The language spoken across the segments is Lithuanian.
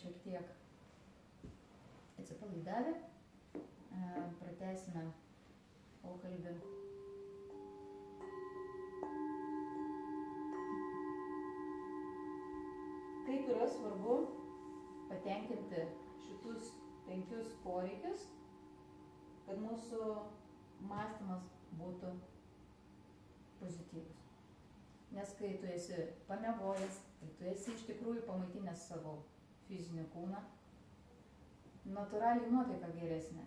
šiek tiek atsipalaidavę, pratęsime pokalbį. Kaip yra svarbu patenkinti šitus 5 poreikius, kad mūsų mąstymas būtų pozityvus. Nes kai tu esi pamiegojęs, kai tu esi iš tikrųjų pamaitinęs savo fizinį kūną, natūraliai nuotaika geresnė.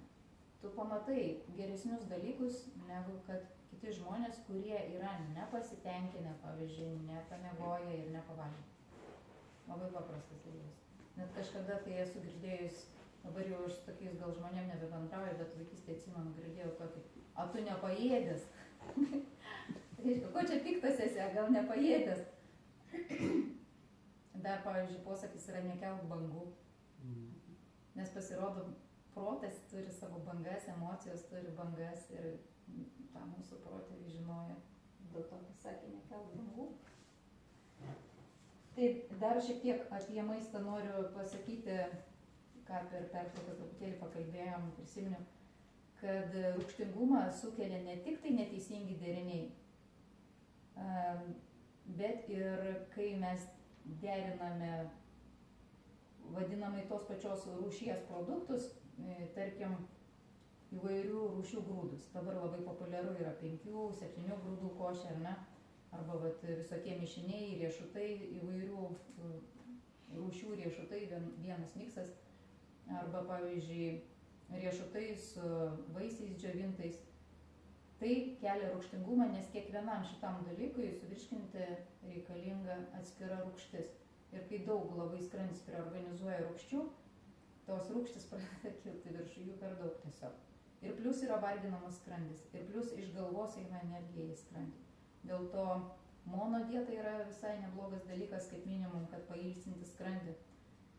Tu pamatai geresnius dalykus, negu kad kiti žmonės, kurie yra nepasitenkinę, pavyzdžiui, nepamiegoję ir nepavalgę. Labai paprastas dalykas. Net kažkada tai esu girdėjus, dabar jau aš tokiais gal žmonėm nebebendrauju, bet vaikystėje atsimenu, girdėjau tokį, a tu nepaėdęs. Reiškia, ko čia piktas esi, gal nepaėdęs. Dar, pavyzdžiui, posakis yra nekelk bangų. Nes pasirodo, protas turi savo bangas, emocijos turi bangas ir tą mūsų protėviai žinojo. Dėl to pasakė nekelk bangų. Tai dar šiek tiek apie maistą noriu pasakyti, ką per pertrauką truputėlį pakalbėjom, prisiminiau, kad rūgštingumą sukelia ne tik tai neteisingi deriniai, bet ir kai mes deriname vadinamai tos pačios rūšies produktus, tarkim, įvairių rūšių grūdus. Dabar labai populiaru yra 5-7 grūdų košė, ar ne? Arba visokie mišiniai, riešutai, įvairių rūšių riešutai, vienas miksas. Arba, pavyzdžiui, riešutai su vaisiais džiovintais. Tai kelia rūgštingumą, nes kiekvienam šitam dalykui suvirškinti reikalinga atskira rūgštis. Ir kai daug labai skrandis preorganizuoja rūgščių, tos rūgštis pradeda kilti viršų, jų per daug tiesiog. Ir plus yra varginamas skrandis, ir plus iš galvos eina energija į skrandį. Dėl to mono dieta yra visai neblogas dalykas, kaip minimum, kad pailsinti skrandį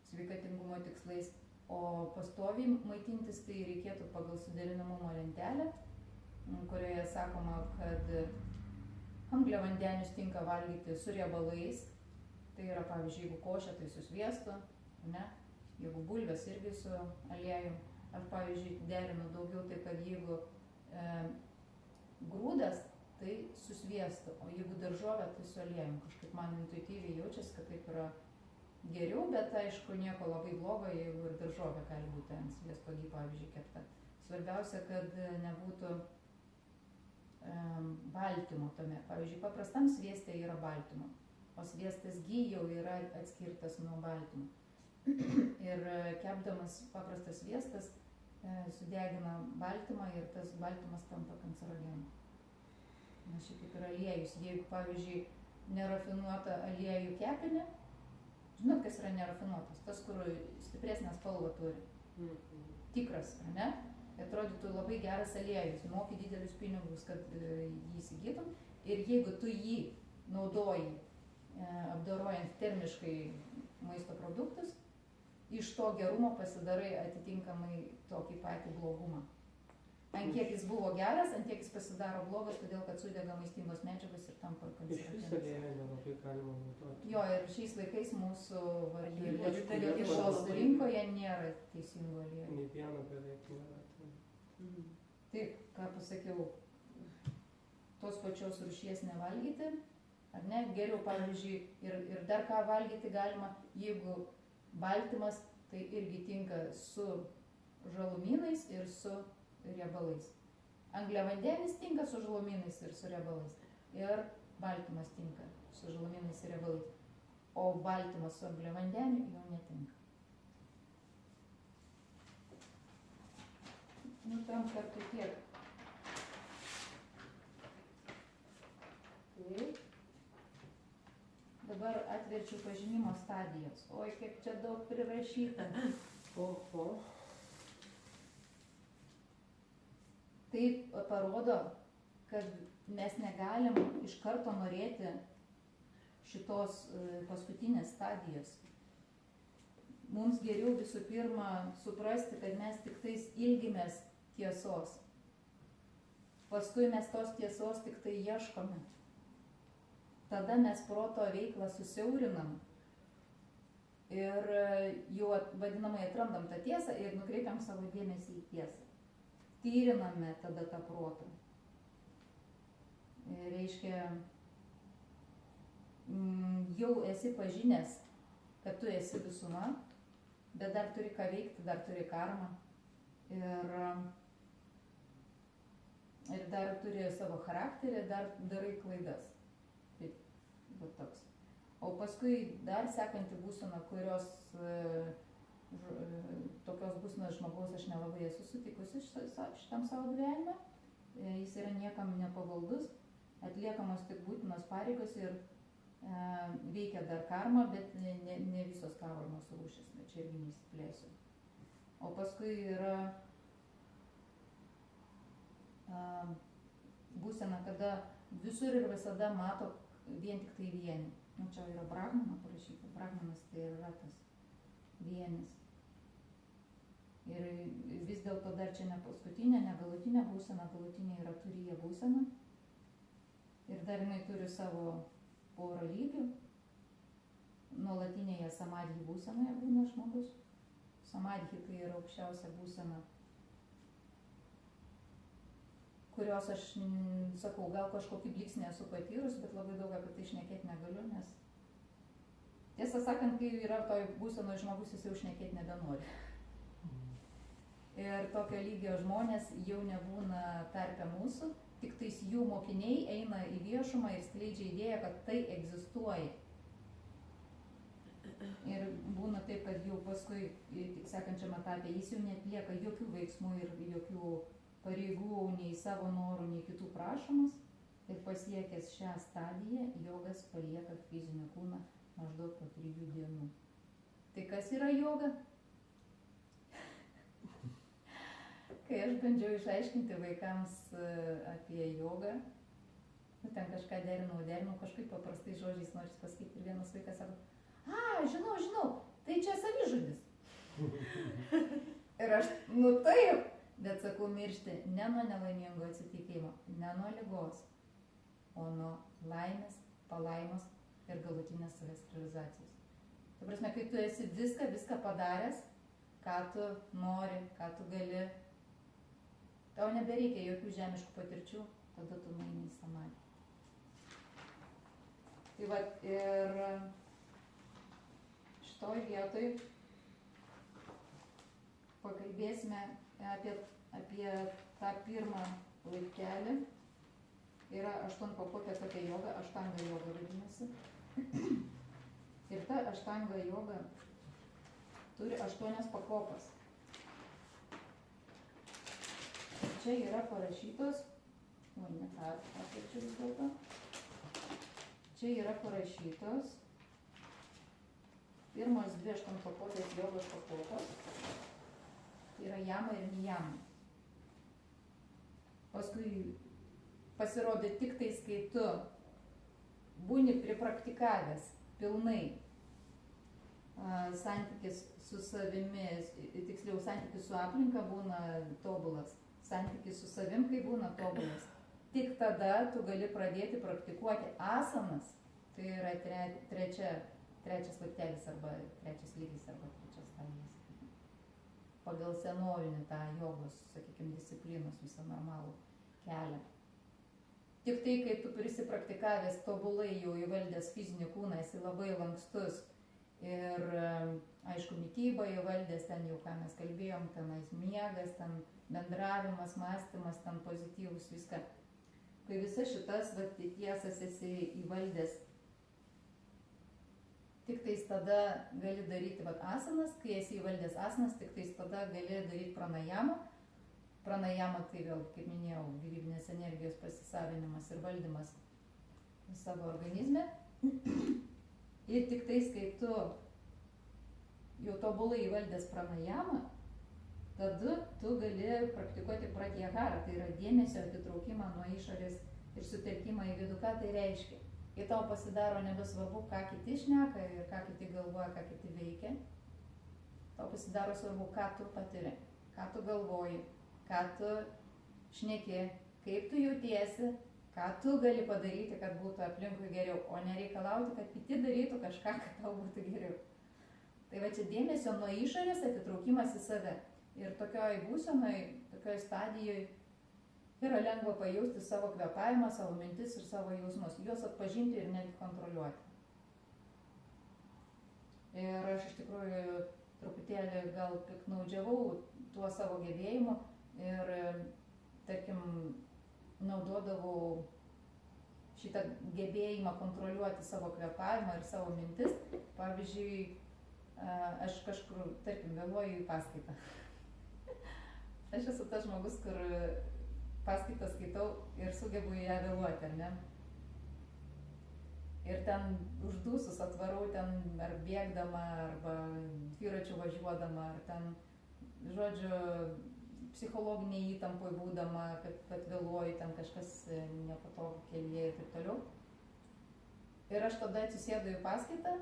sveikatingumo tikslais. O pastoviai maitintis tai reikėtų pagal suderinamumo lentelę, kurioje sakoma, kad angliavandenius tinka valgyti su riebalais. Tai yra, pavyzdžiui, jeigu košė, tai su sviestu, ne? Jeigu bulvės irgi su aliejum. Aš, pavyzdžiui, derinu daugiau, tai kad jeigu grūdas, tai su sviestu, o jeigu daržovė, tai su aliejum. Kažkaip man intuityviai jaučiasi, kad taip yra geriau, bet aišku, nieko labai blogo, jeigu ir daržovė gali būti ant sviesto gy, pavyzdžiui, kepta. Svarbiausia, kad nebūtų baltymo tame. Pavyzdžiui, paprastam svieste yra baltymo, o sviestas gy jau yra atskirtas nuo baltymo. Ir kepdamas paprastas sviestas sudegina baltymą ir tas baltymas tampa kancerogenu. Na, šiaip kaip yra aliejus. Jeigu, pavyzdžiui, nerafinuota aliejų kepinė, žinot, kas yra nerafinuotas? Tas, kur stipresnę spalvą turi. Tikras, ar ne? Atrodytų labai geras aliejus, moki didelius pinigus, kad jį įsigytum. Ir jeigu tu jį naudoji, apdorojant termiškai maisto produktus, iš to gerumo pasidarai atitinkamai tokį patį blogumą. Ant kiek jis buvo geras, ant kiek jis pasidaro blogas, todėl kad sudega maistingos medžiagos ir tampa kancerogenas. Iš vis aliejų nelabai galima naudoti. Jo, ir šiais laikais mūsų lietuviškos rinkoje nėra teisingo aliejų. Nei vieno beveik nėra. Taip, ką pasakiau, tos pačios rūšies nevalgyti, ar ne? Geriau, pavyzdžiui, ir dar ką valgyti galima, jeigu baltymas, tai irgi tinka su žalumynais ir su riebalais. Angliavandenis tinka su žalumynais ir su riebalais. Ir baltymas tinka su žalumynais ir riebalais. O baltymas su angliavandeniu jau netinka. Nu, tam kartu tiek. Taip. Dabar atverčiu pažinimo stadijas. Oi, kiek čia daug prirašyta. Oho. Tai parodo, kad mes negalim iš karto norėti šitos paskutinės stadijos. Mums geriau visų pirma suprasti, kad mes tik tais ilgimės tiesos. Paskui mes tos tiesos tik tai ieškome. Tada mes proto veiklą susiaurinam Ir jau vadinamai atrandam tą tiesą ir nukreipiam savo dėmesį į tiesą. Tyriname tada tą protą. Reiškia, jau esi pažinęs, kad tu esi visuma, bet dar turi ką veikti, dar turi karmą ir dar turi savo charakterį, dar darai klaidas. Taip, va toks. O paskui dar sekanti būsena, kurios tokios būsenos žmogaus aš nelabai esu sutikusi šitam savo gyvenime. Jis yra niekam nepavaldus, atliekamos tik būtinos pareigos ir veikia dar karma, bet ne visos karmos rūšis, bet čia irgi neišsiplėsiu. O paskui yra būsena, kada visur ir visada mato vien tik tai vienį. Nu, čia yra Brahmana parašyta. Brahmanas tai yra tas vienis. Ir vis dėlto dar čia ne paskutinė, ne galutinė būsena, galutinė yra turija būsena. Ir dar jinai turi savo porą lygių. Nuolatinėje samadhi būsenoje būna žmogus. Samadhi tai yra aukščiausia būsena, kurios aš sakau, gal kažkokį blyksnį esu patyrus, bet labai daug apie tai šnekėti negaliu, nes tiesą sakant, kai yra toj būsenoj žmogus, jis jau šnekėti nebenori. Ir tokio lygio žmonės jau nebūna tarpe mūsų, tik tais jų mokiniai eina į viešumą ir skleidžia idėją, kad tai egzistuoja. Ir būna taip, kad jau paskui, sekančiam etapė, jis jau neatlieka jokių veiksmų ir jokių pareigų, nei savo norų, nei kitų prašomas. Ir pasiekęs šią stadiją, jogas palieka fizinį kūną maždaug po 3 dienų. Tai kas yra joga? Kai aš bandžiau išaiškinti vaikams apie jogą, ten kažką derinau, kažkaip paprastai žodžiais noris pasakyti. Ir vienas vaikas sako, žinau, tai čia savižudis. Ir aš, taip, bet sakau, miršti ne nuo nelaimingo atsitikimo, ne nuo ligos, o nuo laimės, palaimos ir galutinės savęs realizacijos. Tai prasme, kai tu esi viską padaręs, ką tu nori, ką tu gali, tau nebereikia jokių žemiškų patirčių, tada tu nueini į samadį. Tai va, ir šitoj vietoj pakalbėsime apie tą pirmą laiptelį. Yra 8 pakopė tokia joga, aštanga joga vadinasi. Ir ta aštanga joga turi 8 pakopas. Čia yra parašytos, ne tą apačiu vis dėlto. Čia yra parašytos pirmos 2 8-pakopės jogos pakopos. Tai yra jama ir nijama. Paskui pasirodė tik tais, kai tu būni pripraktikavęs pilnai santykis su savimi, tiksliau santykis su aplinka būna tobulas. Santykis su savim, kai būna tobulas. Tik tada tu gali pradėti praktikuoti asanas. Tai yra trečias laiptelis arba trečias lygis arba trečias stadijas. Pagal senovinį tą jogos, sakykime, disciplinos visą normalų kelią. Tik tai, kai tu prisipraktikavęs tobulai jau įvaldęs fizinį kūną, esi labai lankstus ir, aišku, mityba įvaldęs, ten jau ką mes kalbėjom, tenais miegas, ten bendravimas, mąstymas, ten pozityvus, viską. Kai visas šitas tiesas esi įvaldęs, tik tais tada gali daryti asanas, kai esi įvaldęs asanas, tik tais tada gali daryti pranajamą. Pranajama tai vėl, kaip minėjau, gyvybinės energijos pasisavinimas ir valdymas savo organizme. Ir tik tais, kai tu jau tobulai įvaldęs pranajamą, tada tu gali praktikuoti pratyaharą, tai yra dėmesio atitraukimą nuo išorės ir sutelkimą į vidų. Ką tai reiškia? Kai tau pasidaro nebesvarbu, ką kiti šneka ir ką kiti galvoja, ką kiti veikia, tau pasidaro svarbu, ką tu patiri, ką tu galvoji, ką tu šneki, kaip tu jautiesi, ką tu gali padaryti, kad būtų aplinkui geriau, o nereikalauti, kad kiti darytų kažką, kad tau būtų geriau. Tai va čia dėmesio nuo išorės atitraukimas į save. Ir tokioj būsenoj, tokioj stadijoje yra lengva pajausti savo kvėpavimą, savo mintis ir savo jausmus, juos atpažinti ir netgi kontroliuoti. Ir aš iš tikrųjų truputėlį gal piknaudžiavau tuo savo gebėjimu ir, tarkim, naudodavau šitą gebėjimą kontroliuoti savo kvėpavimą ir savo mintis. Pavyzdžiui, aš kažkur, tarkim, vėluoju į paskaitą. Aš esu tas žmogus, kur paskaitą skaitau ir sugebu į ją vėluoti, ar ne? Ir ten uždūsus atvarau ten ar bėgdama, arba dviračiu važiuodama, ar ten, žodžiu, psichologiniai įtampoj būdama, kad vėluoju, ten kažkas nepatogu kelyje ir taip toliau. Ir aš tada atsisėdu į paskaitą,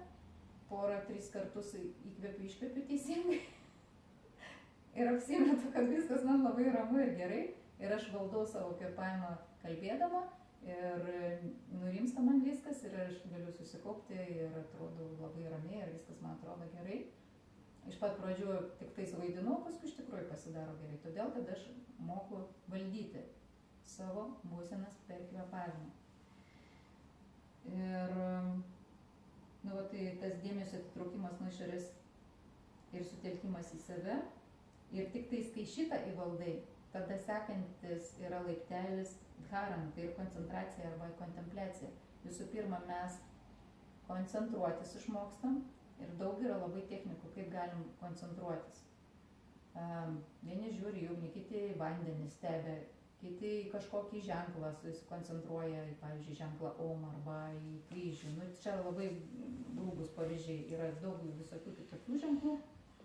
2-3 kartus įkvepiu, iškvepiu teisingai. Ir apsimetu, kad viskas man labai ramu ir gerai. Ir aš valdau savo kvėpavimą kalbėdama ir nurimsta man viskas ir aš galiu susikaupti ir atrodo labai ramiai ir viskas man atrodo gerai. Iš pat pradžių tik tais vaidinu, paskui iš tikrųjų pasidaro gerai. Todėl, kad aš moku valdyti savo būsenas per kvėpavimą. Ir tai tas dėmesio atitraukimas nuo išorės ir sutelkimas į save. Ir tik tais, kai šitą įvaldai, tada sekantis yra laiptelis dharana, tai yra koncentracija arba kontempliacija. Visų pirma, mes koncentruotis išmokstam ir daug yra labai technikų, kaip galim koncentruotis. Vieni žiūri į ugnį, kiti į vandenį stebi, kiti į kažkokį ženklą susikoncentruoja, pavyzdžiui, ženklą Om arba į kryžių. Čia labai grūbus pavyzdžiai, yra daug visokių kitokių ženklų.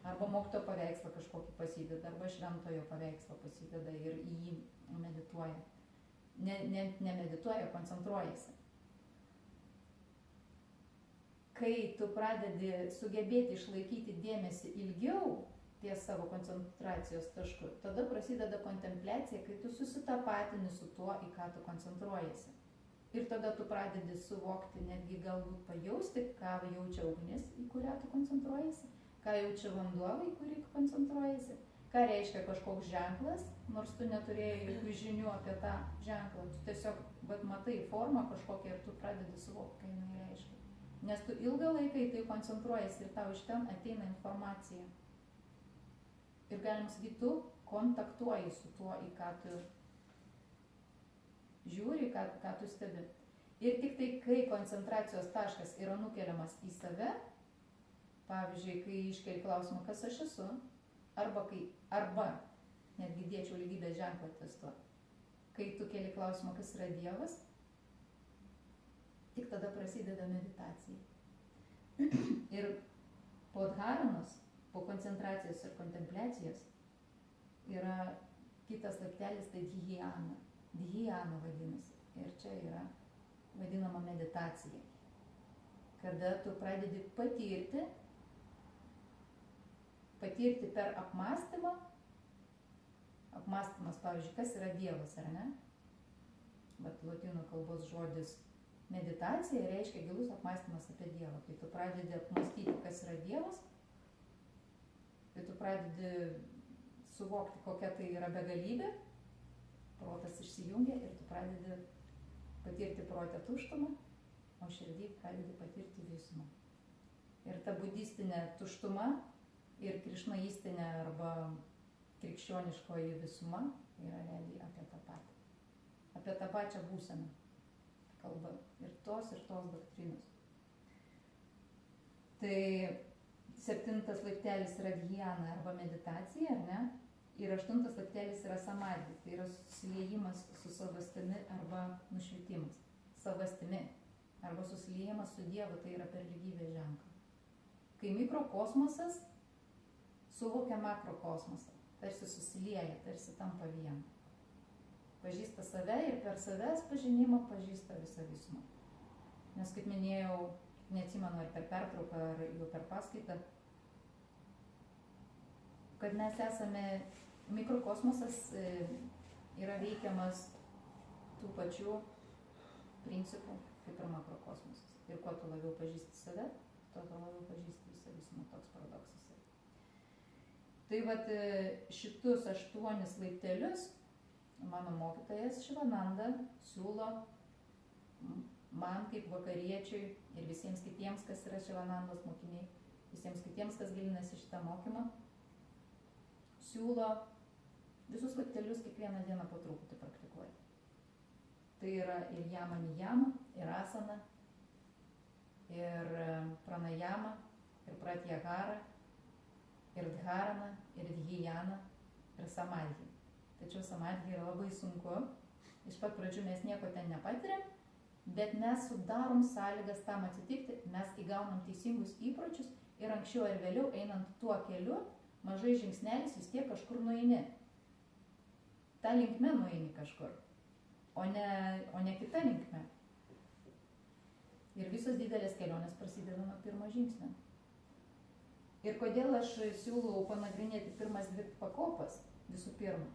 Arba mokytojo paveikslą kažkokį pasideda, arba šventojo paveikslą pasideda ir į jį medituoja. Ne medituoja, koncentruojasi. Kai tu pradedi sugebėti išlaikyti dėmesį ilgiau ties savo koncentracijos tašku, tada prasideda kontempliacija, kai tu susitapatini su tuo, į ką tu koncentruojasi. Ir tada tu pradedi suvokti, netgi galbūt pajausti, ką jaučia ugnis, į kurią tu koncentruojasi. Ką jaučia vanduo, į kurį koncentruojasi, ką reiškia kažkoks ženklas, nors tu neturėjai jokių žinių apie tą ženklą. Tu tiesiog matai formą kažkokią ir tu pradedi suvokti, ką jinai reiškia. Nes tu ilgą laiką į tai koncentruojasi ir tau iš ten ateina informacija. Ir galim sakyti, tu kontaktuoji su tuo, į ką tu žiūri, ką tu stebi. Ir tik tai, kai koncentracijos taškas yra nukeliamas į save, pavyzdžiui, kai iškeli klausimą, kas aš esu, arba netgi dėčiau lygybės ženklą ties tuo. Kai tu keli klausimą, kas yra Dievas, tik tada prasideda meditacija. Ir po dharanos, po koncentracijos ir kontempliacijos yra kitas laiptelis, tai dhyana. Dhyana vadinasi. Ir čia yra vadinama meditacija. Kada tu pradedi patirti per apmąstymą. Apmąstymas, pavyzdžiui, kas yra Dievas, ar ne? Bet lotynų kalbos žodis meditacija reiškia gilus apmąstymas apie Dievą. Kai tu pradedi apmąstyti, kas yra Dievas, kai tu pradedi suvokti, kokia tai yra begalybė, protas išsijungia ir tu pradedi patirti prote tuštumą, o širdį pradedi patirti visumą. Ir ta budistinė tuštuma ir krišnaistinė arba krikščioniškoji visuma yra realiai apie tą patį. Apie tą pačią būseną kalba ir tos doktrinos. Tai 7 laiptelis yra dhyana arba meditacija, ar ne? Ir 8 laiptelis yra samadhi, tai yra susiliejimas su savastimi arba nušvitimas. Savastimi arba susiliejimas su Dievu, tai yra per lygybės ženklą. Kai mikrokosmosas suvokia makrokosmosą, tarsi susilieja, tarsi tampa vienu. Pažįsta save ir per savęs pažinimą pažįsta visą visumą. Nes, kaip minėjau, neatsimenu ar per pertrauką, ar jau per paskaitą, kad mes esame, mikrokosmosas yra veikiamas tų pačių principų kaip ir makrokosmosas. Ir kuo tu labiau pažįsti save, to labiau pažįsti visą visumą, toks paradoksas yra. Tai vat šitus 8 laiptelius mano mokytojas Šivananda siūlo man kaip vakariečiui ir visiems kitiems, kas yra Šivanandos mokiniai, visiems kitiems, kas gilinasi šitą mokymą, siūlo visus laiptelius kiekvieną dieną po truputį praktikuoti. Tai yra ir jama nijama, ir asana, ir pranajama, ir pratyahara, ir dharana, ir dhyana, ir samadhi. Tačiau samadhi yra labai sunku. Iš pat pradžių mes nieko ten nepatiriam, bet mes sudarom sąlygas tam atsitikti, mes įgaunam teisingus įpročius ir anksčiau ar vėliau einant tuo keliu, mažai žingsnelis vis tiek kažkur nueini. Ta linkme nueini kažkur, o ne kita linkme. Ir visos didelės kelionės prasideda nuo pirmo žingsnio. Ir kodėl aš siūlau panagrinėti pirmas 2 pakopas visų pirma?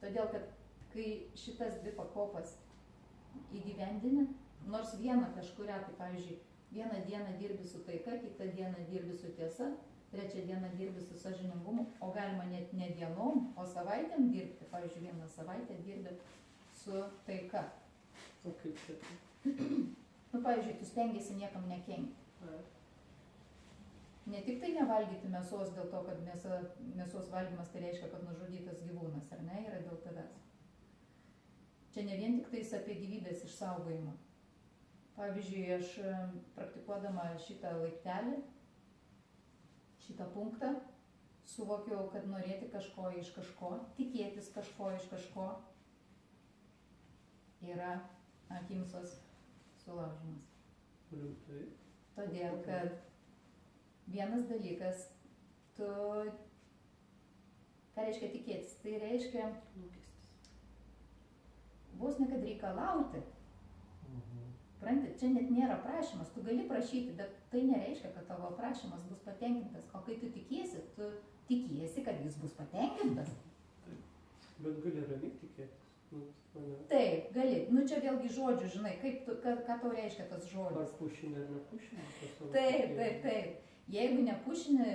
Todėl, kad kai šitas 2 pakopas įgyvendini, nors vieną kažkurią, tai pavyzdžiui, vieną dieną dirbi su taika, kitą dieną dirbi su tiesa, trečią dieną dirbi su sąžiningumu, o galima net ne dienom, o savaitėm dirbti, pavyzdžiui, vieną savaitę dirbi su taika. O kaip čia? Nu, pavyzdžiui, tu stengiasi niekam nekenkti. Ne tik tai nevalgyti mėsos dėl to, kad mėsos valgymas tai reiškia, kad nužudytas gyvūnas, ar ne, yra dėl tavęs. Čia ne vien tik tais apie gyvybės išsaugojimą. Pavyzdžiui, aš praktikuodama šitą laiptelį, šitą punktą, suvokiau, kad norėti kažko iš kažko, tikėtis kažko iš kažko yra akimsos sulaužimas. Rimtai? Todėl, kad vienas dalykas, ką reiškia tikėtis? Tai reiškia vos ne kad reikalauti. Pranti, čia net nėra prašymas, tu gali prašyti, bet tai nereiškia, kad tavo prašymas bus patenkintas. O kai tu tikiesi, kad jis bus patenkintas. Bet gali ramiai tikėtis. Taip, gali. Nu čia vėlgi žodžių, žinai, ką tau reiškia tas žodis. Ar pušinė ar nepušinė? Taip. Jeigu nepušinė,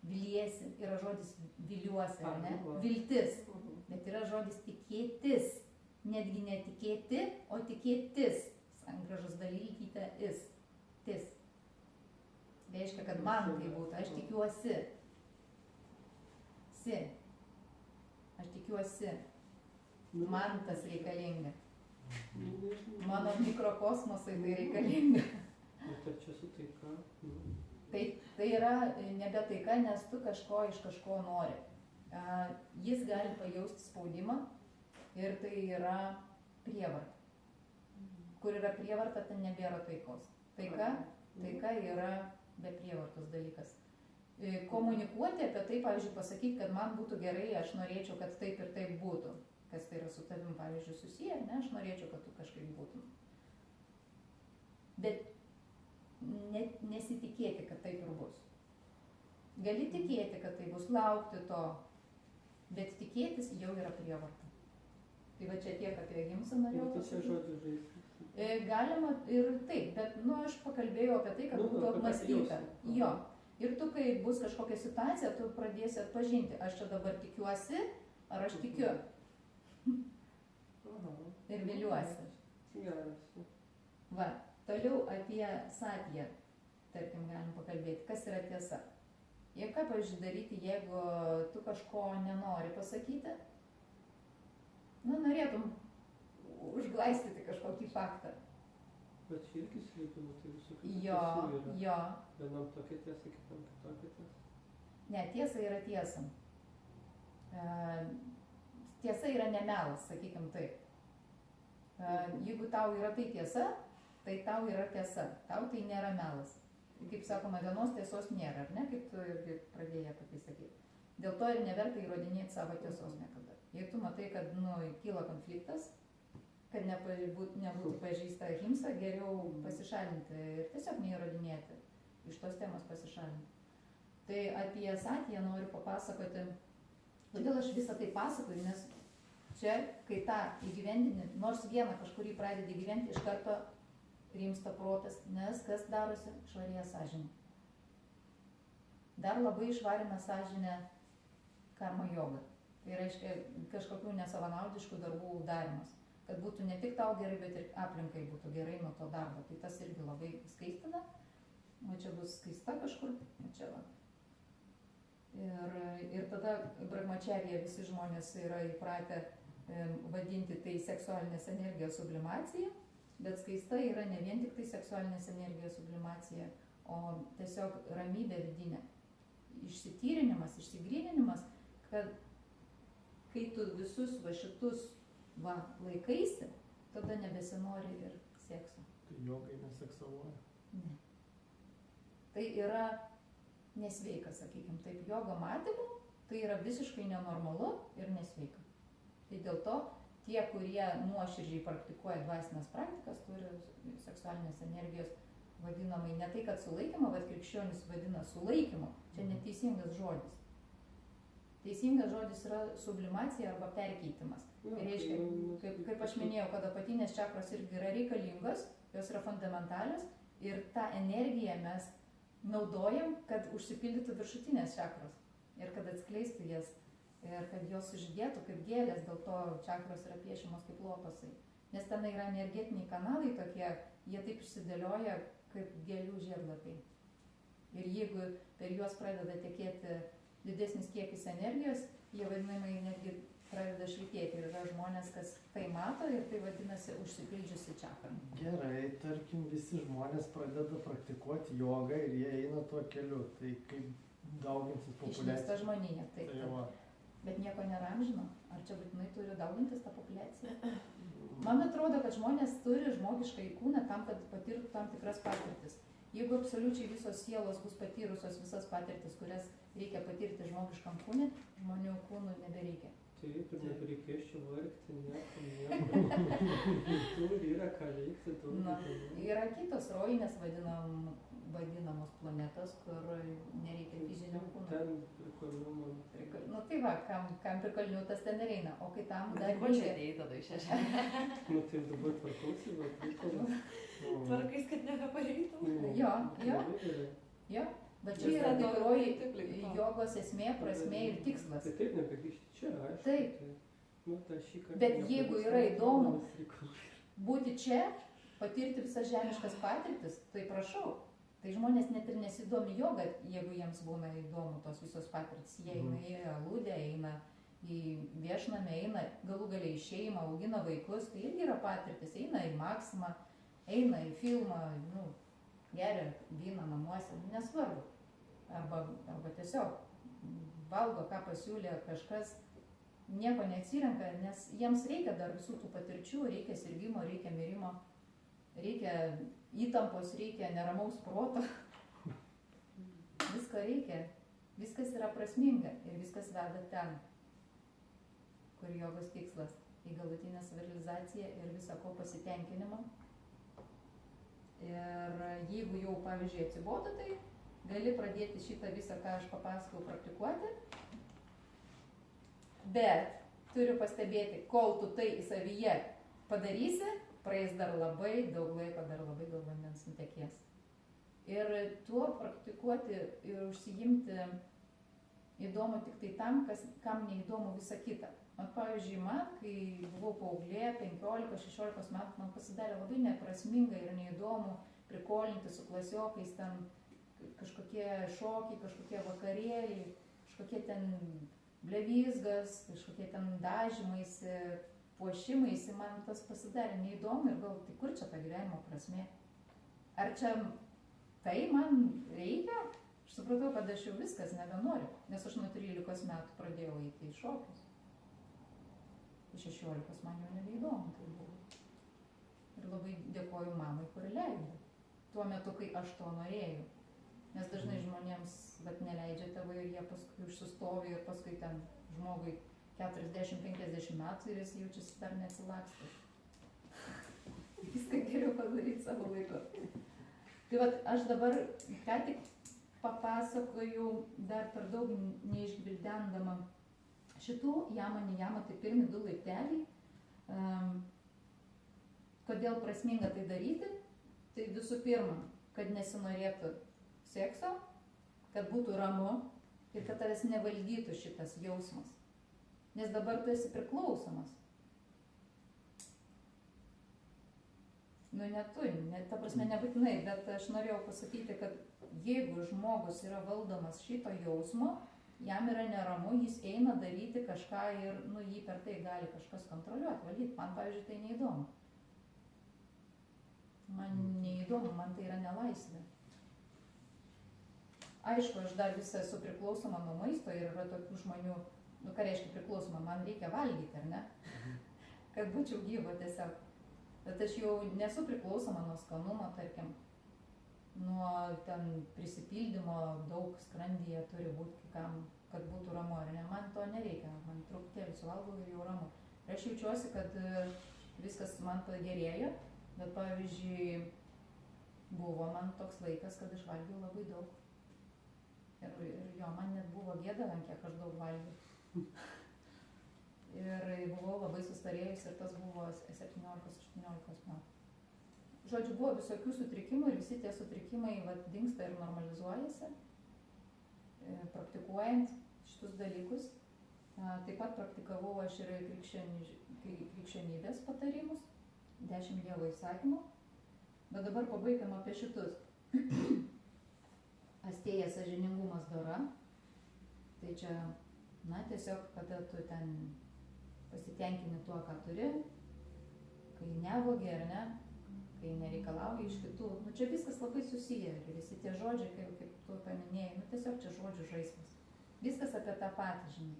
viliesi, yra žodis viliuosi, ar ne? Viltis. Bet yra žodis tikėtis. Netgi netikėti, o tikėtis. Sangražos dalykyte is. Tis. Reiškia, kad man tai būtų. Aš tikiuosi. Si. Aš tikiuosi. Man tas reikalinga. Mano mikrokosmosai tai reikalinga. Tai čia su taika? Tai yra nebe taika, nes tu kažko iš kažko nori. Jis gali pajausti spaudimą ir tai yra prievarta. Kur yra prievarta, ten nebėra taikos. Taika yra be prievartos dalykas. Komunikuoti apie tai, pavyzdžiui, pasakyti, kad man būtų gerai, aš norėčiau, kad taip ir taip būtų. Kas tai yra su tavim, pavyzdžiui, susiję, ne, aš norėčiau, kad tu kažkaip būtum. Bet nesitikėti, kad taip ir bus. Gali tikėti, kad tai bus, laukti to, bet tikėtis jau yra prievarta. Tai va čia tiek apie gimsą norėjau pasakyti. Galima ir taip, bet aš pakalbėjau apie tai, kad būtų apmąstyta. Jo. Ir tu, kai bus kažkokia situacija, tu pradėsi atpažinti, aš čia dabar tikiuosi, ar aš tikiu. Ir viliuosi. Va, toliau apie satją, tarkim, galim pakalbėti. Kas yra tiesa? Ir ką, pavyzdžiui, daryti, jeigu tu kažko nenori pasakyti? Norėtum užglaistyti kažkokį faktą. Bet čia irgi slėpimų, tai visokių tiesų yra. Jo. Vienam tokia tiesa, kitam kitokia tiesa. Ne, tiesa yra tiesa. Tiesa yra nemelas, sakykim taip. Jeigu tau yra tai tiesa, tai tau yra tiesa. Tau tai nėra melas. Kaip sakoma, vienos tiesos nėra, ar ne? Kaip tu irgi pradėjai apie tai sakyti. Dėl to ir neverta įrodinėti savo tiesos niekada. Jei tu matai, kad kyla konfliktas, kad nebūtų pažįsta himsa, geriau pasišalinti ir tiesiog neįrodinėti. Iš tos temos pasišalinti. Tai apie satiją noriu papasakoti. Kodėl aš visą tai pasakoju, nes čia, kai tą įgyvendini, nors vieną kažkurį pradedi gyventi, iš karto rimsta protas, nes kas darosi švarėja sąžinė. Dar labai išvarina sąžinę karma joga. Tai reiškia kažkokių nesavanaudiškų darbų darimas. Kad būtų ne tik tau gerai, bet ir aplinkai būtų gerai nuo to darbo. Tai tas irgi labai skaistina. O čia bus skaista kažkur. O čia va. Ir tada brahmačarėje visi žmonės yra įpratę vadinti tai seksualinės energijos sublimacija, bet skaista yra ne vien tik tai seksualinės energijos sublimacija, o tiesiog ramybė vidinė. Išsityrinimas, išsigryninimas, kad kai tu visus va šitus va laikaisi, tada nebesinori ir sekso. Tai jogai neseksaluoja. Ne. Tai yra nesveika, sakykime, taip, jogo matymu, tai yra visiškai nenormalu ir nesveika. Tai dėl to tie, kurie nuoširdžiai praktikuoja dvasinės praktikas, turi seksualinės energijos vadinamai, ne tai, kad sulaikymą, bet krikščionis vadina sulaikymu, čia neteisingas žodis. Teisingas žodis yra sublimacija arba perkeitimas. Tai reiškia, kaip aš minėjau, kad apatinės čakros irgi yra reikalingos, jos yra fundamentalios ir tą energiją mes naudojam, kad užsipildytų viršutinės čakros ir kad atskleistų jas ir kad jos sužydėtų kaip gėlės, dėl to čakros yra piešimos kaip lotosai. Nes ten yra energetiniai kanalai tokie, jie taip išsidėlioja kaip gėlių žiedlapiai. Ir jeigu per juos pradeda tekėti didesnis kiekis energijos, jie vadinamai netgi pradeda švytėti. Ir yra žmonės, kas tai mato ir tai vadinasi užsipildžiusi čakra. Gerai, tarkim, visi žmonės pradeda praktikuoti jogą ir jie eina tuo keliu. Tai kaip dauginsis populiacija? Išnyksta žmonija, taip. Tai va. Bet nieko nėra amžino. Ar čia būtinai turi daugintis tą populiaciją? Man atrodo, kad žmonės turi žmogišką įkūną tam, kad patirtų tam tikras patirtis. Jeigu absoliučiai visos sielos bus patyrusios visas patirtis, kurias reikia patirti žmogiškam kūnui, žmonių kūnų nebereikia. Taip, ir nebereikės čia vargti, nieko. Tur yra ką veikti, Yra kitos rojinės vadinamos planetos, kur nereikia fizinio kūno. Ten prikolnių man. Nu tai va, kam prikolnių, tas ten ir eina, o kai tam dar Ko čia atėjai tada iš šešę? Nu tai dabar tvarkausi, bet prikolnių. Tvarkais, kad nebepareitum. Jo, bet čia yra tikroji jogos esmė, prasmė ir tikslas. Tai taip nebegrįžti čia, aišku. Taip. Nu, tai šį kartą Bet jeigu yra įdomu būti čia, patirti visas žemiškas patirtis, tai prašau. Tai žmonės net ir nesidomi joga, jeigu jiems būna įdomu tos visos patirtis. Jie eina į aludę, eina į viešnamę, eina galų galiai į šeimą, augina vaikus, tai irgi yra patirtis. Eina į Maksimą, eina į filmą, geria vyną namuose, nesvarbu. Arba tiesiog valgo, ką pasiūlė kažkas, nieko neatsirenka, nes jiems reikia dar visų tų patirčių, reikia sirgimo, reikia mirimo, reikia įtampos, reikia neramaus proto. Visko reikia, viskas yra prasminga ir viskas veda ten, kur jogos tikslas į galutinę savirealizaciją ir visą ko pasitenkinimą. Ir jeigu jau, pavyzdžiui, atsibodo, tai gali pradėti šitą visą, ką aš papasakau, praktikuoti. Bet turiu pastebėti, kol tu tai į savyje padarysi, praeis dar labai daug laiko, dar labai daug vandens nutekės. Ir tuo praktikuoti ir užsiimti įdomu tik tai tam, kam neįdomu visa kita. Pavyzdžiui, man, kai buvau paauglė, 15-16 metų, man pasidarė labai neprasminga ir neįdomu prikolinti su klasiokais, ten kažkokie šokiai, kažkokie vakarėliai, kažkokie ten blevizgas, kažkokie ten dažymaisi, puošimaisi, man tas pasidarė neįdomu ir gal, tai kur čia ta gyvenimo prasmė? Ar čia tai man reikia? Aš supratau, kad aš jau viskas nebenoriu, nes aš nuo 13 metų pradėjau eiti į šokius. Iš 16 man jau nebeįdomu tai buvo. Ir labai dėkoju mamai, kuri leido. Tuo metu, kai aš to norėjau. Nes dažnai žmonėms neleidžia tėvai ir jie paskui užsistovi ir paskui ten žmogui 40-50 metų ir jis jaučiasi dar neatsilaksto. Viską geriau padaryti savo laiku. Tai vat, aš dabar ką tik papasakojau dar per daug neišgvildendama šitų jama, tai pirmi 2 laipteliai. Kodėl prasminga tai daryti? Tai visų pirma, kad nesinorėtų sekso, kad būtų ramu ir kad tavęs nevaldytų šitas jausmas. Nes dabar tu esi priklausomas. Nu, ne tu, ta prasme nebūtinai, bet aš norėjau pasakyti, kad jeigu žmogus yra valdomas šito jausmo, jam yra neramu, jis eina daryti kažką ir, nu, jį per tai gali kažkas kontroliuoti, valdyti. Man, pavyzdžiui, tai neįdomu. Man neįdomu, man tai yra nelaisvė. Aišku, aš dar visą esu priklausoma nuo maisto ir yra tokių žmonių, nu, ką reiškia priklausoma, man reikia valgyti, ar ne? Kad būčiau gyva tiesiog. Bet aš jau nesu priklausoma nuo skanumo, tarkim, nuo ten prisipildymo, daug skrandyje turi būti kam, kad būtų ramu, ar ne? Man to nereikia, man truputėlį suvalgau ir jau ramu. Ir aš jaučiuosi, kad viskas man pagerėjo, bet pavyzdžiui, buvo man toks laikas, kad aš valgiau labai daug. Ir jo, man net buvo gėda, kiek aš daug valgiau. Ir buvau labai sustarėjus ir tas buvo 17-18 metų. Žodžiu, buvo visokių sutrikimų ir visi tie sutrikimai dingsta ir normalizuojasi, praktikuojant šitus dalykus. Taip pat praktikavau aš ir krikščionybės patarimus, 10 Dievo įsakymų. Bet dabar pabaigim apie šitus. Astėja, sąžiningumas, dora. Tai čia, na, tiesiog, kada tu ten pasitenkini tuo, ką turi, kai nevogi, ar ne, kai nereikalauji iš kitų. Nu, čia viskas labai susiję ir visi tie žodžiai, kaip tu paminėjai, nu, tiesiog čia žodžių žaismas. Viskas apie tą patį, žinai.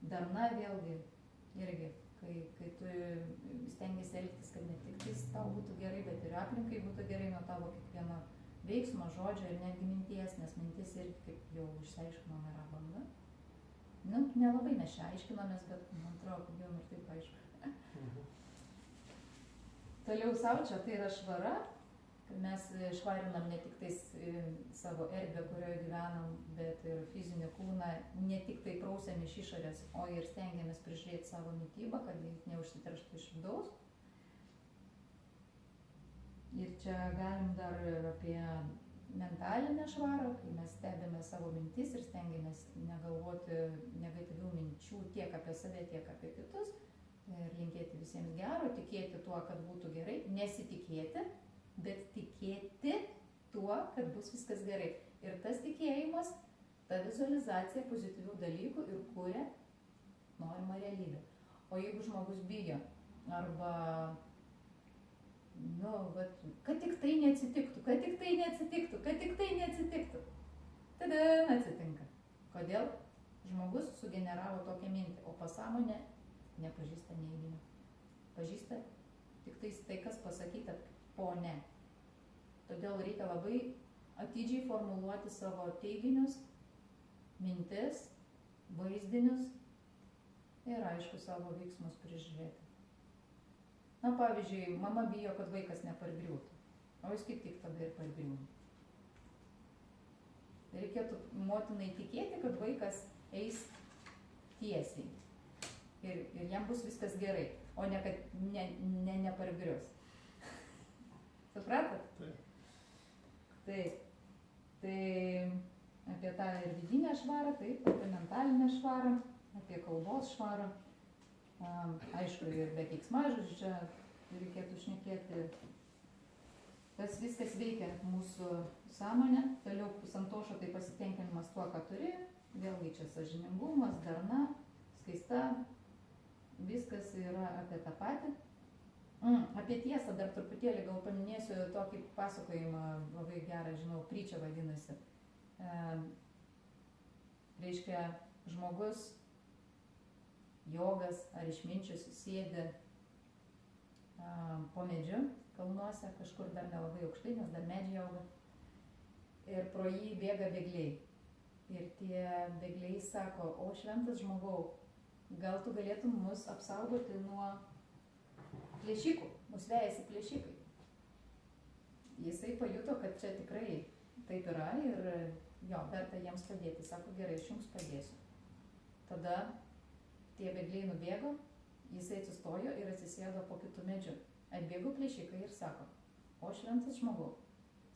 Darna vėlgi, irgi, kai tu stengiasi elgtis, kad ne tik tais tau būtų gerai, bet ir aplinkai būtų gerai nuo tavo kiekvieno veiksmo, žodžio ir netgi minties, nes mintis irgi, kaip jau išsiaiškinom, yra banga. Nu, nelabai mes čia aiškinomės, bet man atrodo, kad jau ir taip aišku. Toliau saučia, tai yra švara, kad mes švarinam ne tik tais savo erdvę, kurioje gyvenam, bet ir fizinį kūną, ne tik tai prausiam iš išorės, o ir stengiamės prižiūrėti savo mitybą, kad jis neužsiterštų iš vidaus. Ir čia galim dar apie mentalinę švarą, kai mes stebime savo mintis ir stengiamės negalvoti negatyvių minčių tiek apie save, tiek apie kitus. Ir linkėti visiems gero, tikėti tuo, kad būtų gerai, nesitikėti, bet tikėti tuo, kad bus viskas gerai. Ir tas tikėjimas, ta vizualizacija pozityvių dalykų ir kuria norimą realybę. O jeigu žmogus bijo arba, nu, kad tik tai neatsitiktų, kad tik tai neatsitiktų, kad tik tai neatsitiktų, tada atsitinka. Kodėl? Žmogus sugeneravo tokią mintį, o pasąmonė nepažįsta neiginio. Pažįsta tik tai, kas pasakyta po ne. Todėl reikia labai atidžiai formuluoti savo teiginius, mintis, vaizdinius ir aišku savo veiksmus prižiūrėti. Na, pavyzdžiui, mama bijo, kad vaikas nepargriūtų, o jis kaip tik tada ir pargriūna. Reikėtų motinai tikėti, kad vaikas eis tiesiai. Ir jam bus viskas gerai, o ne kad nepargrius. Supratat? Taip. Taip. Tai apie tą ir vidinę švarą, taip, apie mentalinę švarą, apie kalbos švarą. Aišku, ir be keiksmažodžių čia reikėtų šnekėti. Tas viskas veikia mūsų sąmonę. Toliau pusantošo tai pasitenkinimas tuo, ką turi. Vėlgi čia sąžiningumas, darna, skaista. Viskas yra apie tą patį. Apie tiesą dar truputėlį gal paminėsiu tokį pasakojimą, labai gerą, žinau, Pryčia vadinasi. Reiškia, žmogus, jogas ar išminčius sėdi po medžiu kalnuose, kažkur dar nelabai aukštai, nes dar medžiai auga. Ir pro jį bėga bėgliai. Ir tie bėgliai sako, o šventas žmogau, gal tu galėtum mus apsaugoti nuo plėšikų, mus vejasi plėšikai. Jisai pajuto, kad čia tikrai taip yra ir jo, verta jiems padėti. Sako, gerai, aš jums padėsiu. Tada tie bėgliai nubėgo, jisai atsistojo ir atsisėdo po kitų medžių. Atbėgo plėšikai ir sako, O šventas žmogau,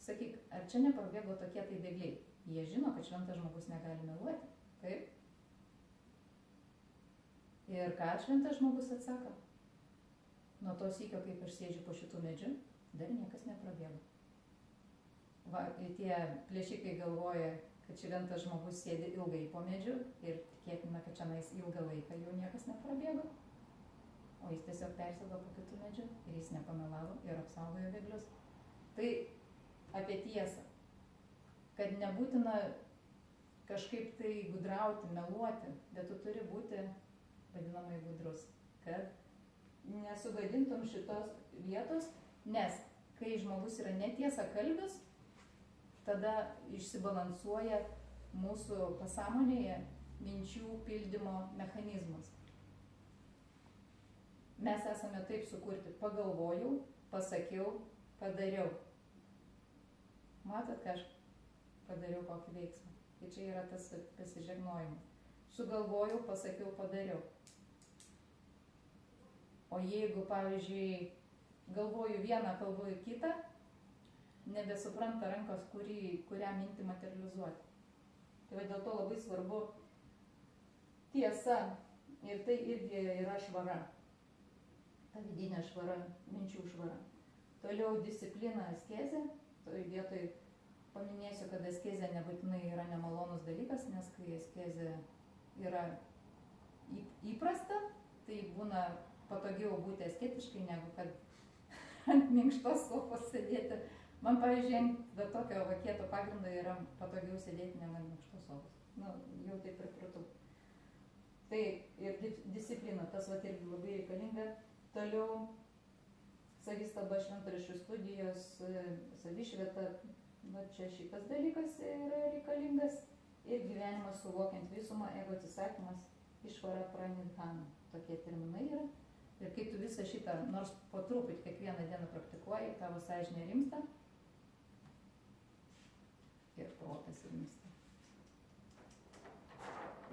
sakyk, ar čia neprabėgo tokie tai bėgliai? Jie žino, kad šventas žmogus negali meluoti. Taip? Ir ką šventas žmogus atsako? Nuo to sykio, kaip aš sėdžiu po šitų medžių, dar niekas neprabėgo. Va, tie plėšikai galvoja, kad šventas žmogus sėdi ilgai po medžiu ir tikėtina, kad čia ilgą laiką jau niekas neprabėgo. O jis tiesiog persėdo po kitų medžių ir jis nepamelavo ir apsaugojo bėglius. Tai apie tiesą, kad nebūtina kažkaip tai gudrauti, meluoti, bet tu turi būti vadinamai gudrus, kad nesugadintum šitos vietos, nes kai žmogus yra netiesa kalbis, tada išsibalansuoja mūsų pasąmonėje minčių pildymo mechanizmas. Mes esame taip sukurti, pagalvojau, pasakiau, padariau. Matot, ką aš padariau kokį veiksmą. Tai čia yra tas pasižegnojimas. Sugalvojau, pasakiau, padariau. O jeigu, pavyzdžiui, galvoju vieną, kalbuoju kitą, nebesupranta rankos, kurią mintį materializuoti. Tai va dėl to labai svarbu tiesa ir tai irgi yra švara. Ta vidinė švara, minčių švara. Toliau disciplina, askezė. Toj vietoj paminėsiu, kad askezė nebūtinai yra nemalonus dalykas, nes kai askezė yra įprasta, tai būna patogiau būti asketiškai, negu kad ant minkštos sofos sėdėti. Man, pavyzdžiui, ant tokio vakieto pagrindo yra patogiau sėdėti negu ant minkštos sofos. Nu, jau taip pripratau. Tai ir disciplina, tas vat irgi labai reikalinga. Toliau savistaba, šventraščių studijos, savišvieta, va čia šitas dalykas yra reikalingas. Ir gyvenimas suvokiant visumą, ego atsisakymas, išvara pranidhana. Tokie terminai yra. Ir kai tu visą šitą, nors po truputį kiekvieną dieną praktikuoji, tavo sąžinė rimsta ir protas rimsta.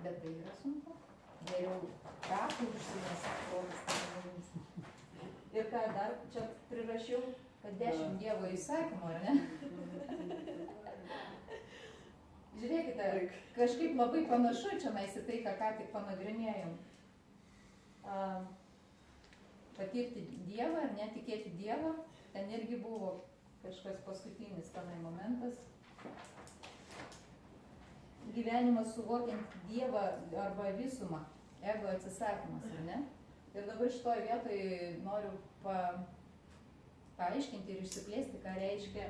Bet tai yra sunku. Geriau rakų užsimės, protas tai rimsta. Ir ką dar čia prirašiau, kad 10 Dievo įsakymų, ar ne? Žiūrėkite, kažkaip labai panašu čia į tai, ką tik panagrinėjom. Patirti Dievą ar netikėti Dievą, ten irgi buvo kažkas paskutinis tenai momentas. Gyvenimas suvokiant Dievą arba visumą, ego atsisakymas, ar ne? Ir dabar šitoje vietoje noriu paaiškinti ir išsiplėsti, ką reiškia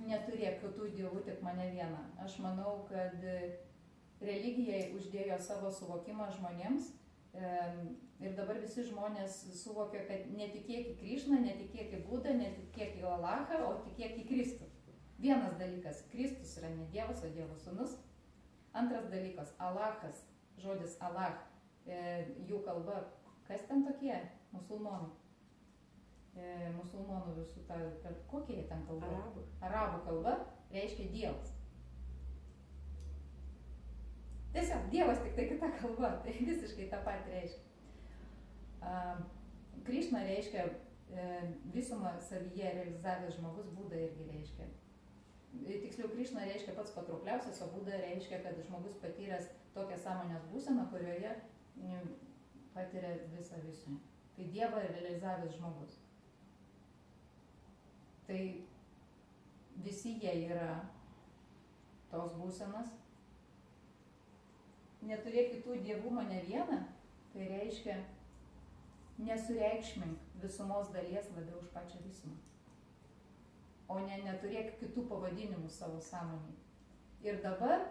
neturėk kitų dievų, tik mane vieną. Aš manau, kad religijai uždėjo savo suvokimą žmonėms ir dabar visi žmonės suvokia, kad netikėk į Krišną, netikėk į Budą, netikėk į Alachą, o tikėk į Kristų. Vienas dalykas, Kristus yra ne Dievas, o Dievo sūnus. Antras dalykas, Alachas, žodis Allah, jų kalba, kas ten tokie? Musulmonai. Musulmonų visų ta, kokie jie ten kalba? Arabų kalba reiškia Dievas. Tiesiog Dievas, tik tai kita kalba, tai visiškai tą patį reiškia. Krišna reiškia visumą savyje realizavęs žmogus, Buda irgi reiškia. Tiksliau, Krišna reiškia pats patraukliausias, o Buda reiškia, kad žmogus patyręs tokią sąmonės būseną, kurioje patiria visą visumą. Tai Dievą realizavęs žmogus. Tai visi jie yra tos būsenos. Neturėk kitų dievų mane vieną, tai reiškia nesureikšmink visumos dalies labiau už pačią visumą. O neturėk kitų pavadinimų savo sąmonėje. Ir dabar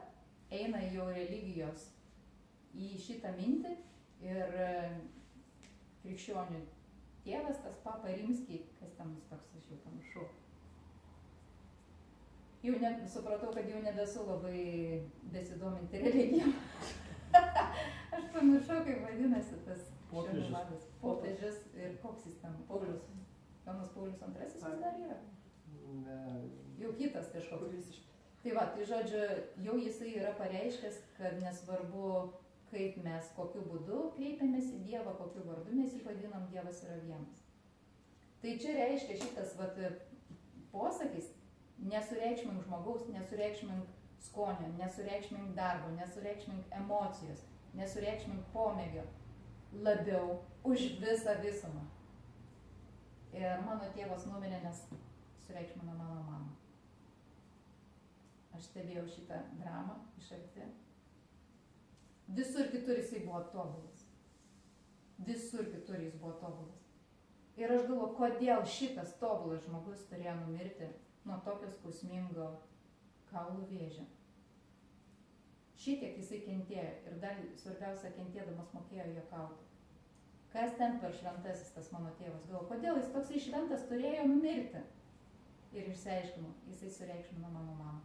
eina jau religijos į šitą mintį ir krikščionių tėvas, tas Papa Rimski, kas ten toks, aš jau pamiršau. Jau supratau, kad jau nebesu labai besidominti religijom. Aš pamiršau, kaip vadinasi tas popiežius. Popiežius ir koks jis ten? Paulius. Jonas Paulius II vis dar yra? Ne. Jau kitas kažkoks. Tai va, tai žodžiu, jau jisai yra pareiškęs, kad nesvarbu, kaip mes, kokiu būdu kreipiamės į Dievą, kokiu vardu mes jį vadinam, Dievas yra vienas. Tai čia reiškia šitas vat, posakis, nesureikšmink žmogaus, nesureikšmink skonio, nesureikšmink darbo, nesureikšmink emocijos, nesureikšmink pomėgio, labiau už visą visumą. Ir mano tėvas numirė, nes sureikšmino mano mamą. Aš stebėjau šitą dramą iš arti. Visur kitur jisai buvo tobulas. Visur kitur jis buvo tobulas. Ir aš galvoju, kodėl šitas tobulas žmogus turėjo numirti nuo tokio skausmingo kaulų vėžio. Šitiek jisai kentėjo ir dar svarbiausia, kentėdamas mokėjo juokauti. Kas ten per šventasis tas mano tėvas? Galvoju, kodėl jis toksai šventas turėjo numirti? Ir išsiaiškinu, jisai sureikšmino mano mamą.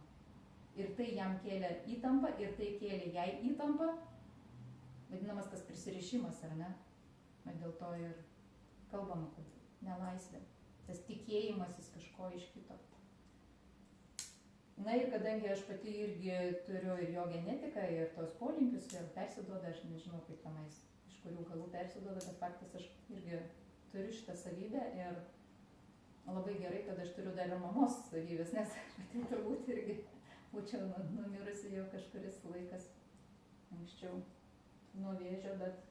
Ir tai jam kėlė įtampą, ir tai kėlė jai įtampą. Vadinamas tas prisirišimas, ar ne? Bet dėl to ir kalbama, kad nelaisvė. Tas tikėjimasis kažko iš kito. Na ir kadangi aš pati irgi turiu ir jo genetiką, ir tos polinkius, ir persiduoda, aš nežinau, kaip tenais, iš kurių galų persiduoda, bet faktas aš irgi turiu šitą savybę ir labai gerai, kad aš turiu dar ir mamos savybės, nes pati turbūt irgi būčiau numirusi jau kažkuris laikas anksčiau nuo vėžio, bet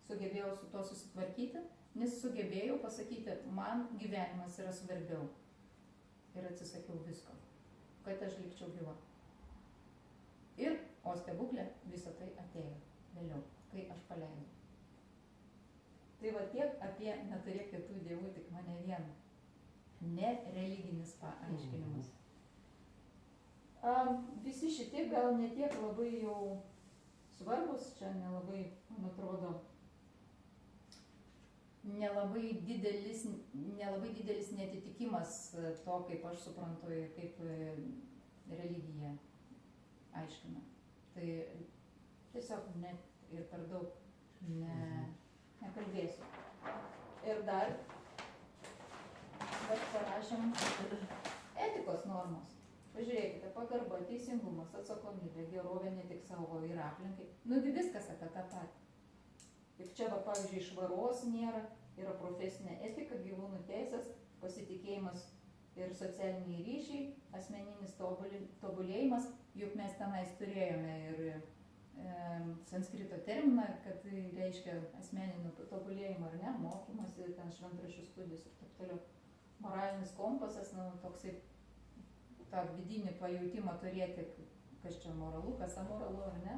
sugebėjau su to susitvarkyti, nes sugebėjau pasakyti, man gyvenimas yra svarbiau. Ir atsisakiau visko, kad aš likčiau gyva. Ir, o stebuklė, visą tai atėjo vėliau, kai aš paleidau. Tai va tiek apie neturėk kitų dievų, tik mane vieną. Ne religinis paaiškinimas. Visi šitie gal netiek labai jau svarbus, čia nelabai, man atrodo, nelabai didelis netitikimas to, kaip aš suprantu ir kaip religija aiškina. Tai tiesiog net ir per daug nekalbėsiu. Ir dar parašėm etikos normos. Pažiūrėkite, pagarba, teisingumas, atsakomybė, gerovė ne tik savo ir aplinkai. Nugi viskas apie tą patį. Ir čia, va, pavyzdžiui, švaros nėra, yra profesinė etika, gyvūnų teisės, pasitikėjimas ir socialiniai ryšiai, asmeninis tobulėjimas, juk mes tenais turėjome ir sanskrito terminą, kad tai reiškia asmeninio tobulėjimą ar ne, mokymasi, ten šventraščių studijos ir taip toliau. Moralinis kompasas, toksai tą vidinį pajautimą turėti, kas čia moralu, kas amoralu ar ne.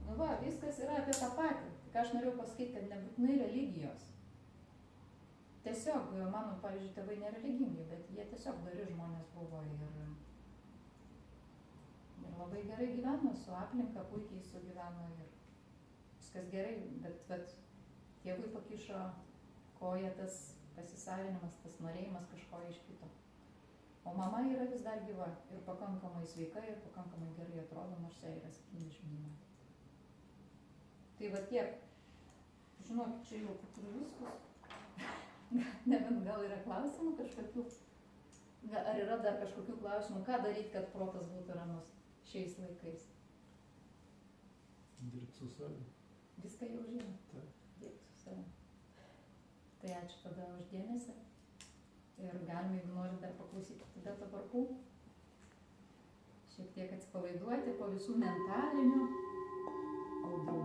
Nu va, viskas yra apie tą patį. Tik aš norėjau pasakyti, kad nebūtinai religijos. Tiesiog, mano, pavyzdžiui, tėvai nereligingi, bet jie tiesiog dori žmonės buvo ir labai gerai gyveno, su aplinka puikiai sugyveno ir viskas gerai, bet tėvui pakišo koją tas pasisavinimas, tas norėjimas kažko iš kito. O mama yra vis dar gyva ir pakankamai sveika ir pakankamai gerai atrodo, nors jai yra 70 metų. Tai va tiek. Žinok, čia jau paturiu viskus. Nebent gal yra klausimų kažkokių. Ar yra dar kažkokių klausimų, ką daryti, kad protas būtų ramus šiais laikais? Dirbti su savimi. Viską jau žinau. Dirbti su savimi. Tai ačiū tada už dėmesį. Ir galime, jeigu norit, dar paklausyti Tibeto varpų. Šiek tiek atsipalaiduoti po visų mentalinių audrų.